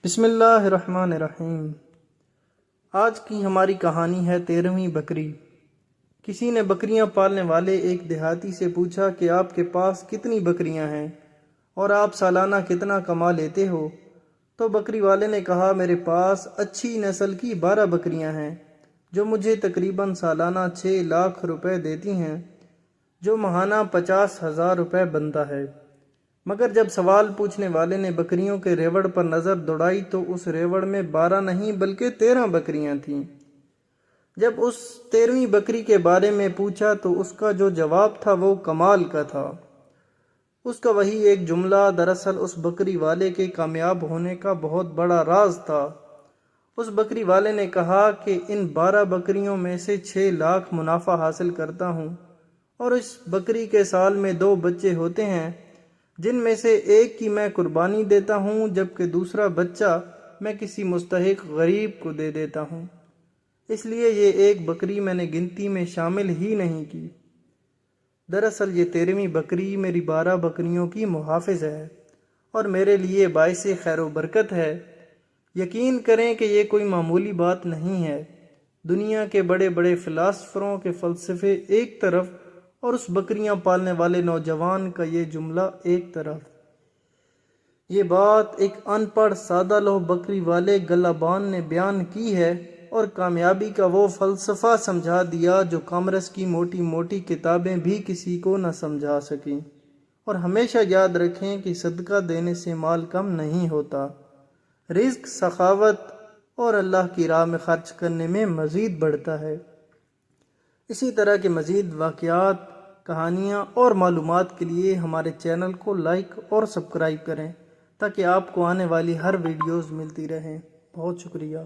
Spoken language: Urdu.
بسم اللہ الرحمن الرحیم۔ آج کی ہماری کہانی ہے 13ویں بکری۔ کسی نے بکریاں پالنے والے ایک دیہاتی سے پوچھا کہ آپ کے پاس کتنی بکریاں ہیں اور آپ سالانہ کتنا کما لیتے ہو؟ تو بکری والے نے کہا، میرے پاس اچھی نسل کی 12 بکریاں ہیں جو مجھے تقریباً سالانہ 6 لاکھ روپے دیتی ہیں، جو ماہانہ 50,000 روپے بنتا ہے۔ مگر جب سوال پوچھنے والے نے بکریوں کے ریوڑ پر نظر دوڑائی تو اس ریوڑ میں 12 نہیں بلکہ 13 بکریاں تھیں۔ جب اس 13ویں بکری کے بارے میں پوچھا تو اس کا جو جواب تھا وہ کمال کا تھا۔ اس کا وہی ایک جملہ دراصل اس بکری والے کے کامیاب ہونے کا بہت بڑا راز تھا۔ اس بکری والے نے کہا کہ ان 12 بکریوں میں سے 6 لاکھ منافع حاصل کرتا ہوں، اور اس بکری کے سال میں 2 بچے ہوتے ہیں جن میں سے ایک کی میں قربانی دیتا ہوں، جبکہ دوسرا بچہ میں کسی مستحق غریب کو دے دیتا ہوں۔ اس لیے یہ ایک بکری میں نے گنتی میں شامل ہی نہیں کی۔ دراصل یہ 13ویں بکری میری 12 بکریوں کی محافظ ہے اور میرے لیے باعث خیر و برکت ہے۔ یقین کریں کہ یہ کوئی معمولی بات نہیں ہے۔ دنیا کے بڑے بڑے فلاسفروں کے فلسفے ایک طرف اور اس بکریاں پالنے والے نوجوان کا یہ جملہ ایک طرف۔ یہ بات ایک ان پڑھ سادہ لوح بکری والے گلابان نے بیان کی ہے اور کامیابی کا وہ فلسفہ سمجھا دیا جو کامرس کی موٹی موٹی کتابیں بھی کسی کو نہ سمجھا سکیں۔ اور ہمیشہ یاد رکھیں کہ صدقہ دینے سے مال کم نہیں ہوتا، رزق، سخاوت اور اللہ کی راہ میں خرچ کرنے میں مزید بڑھتا ہے۔ اسی طرح کے مزید واقعات، کہانیاں اور معلومات کے لیے ہمارے چینل کو لائک اور سبسکرائب کریں تاکہ آپ کو آنے والی ہر ویڈیوز ملتی رہیں۔ بہت شکریہ۔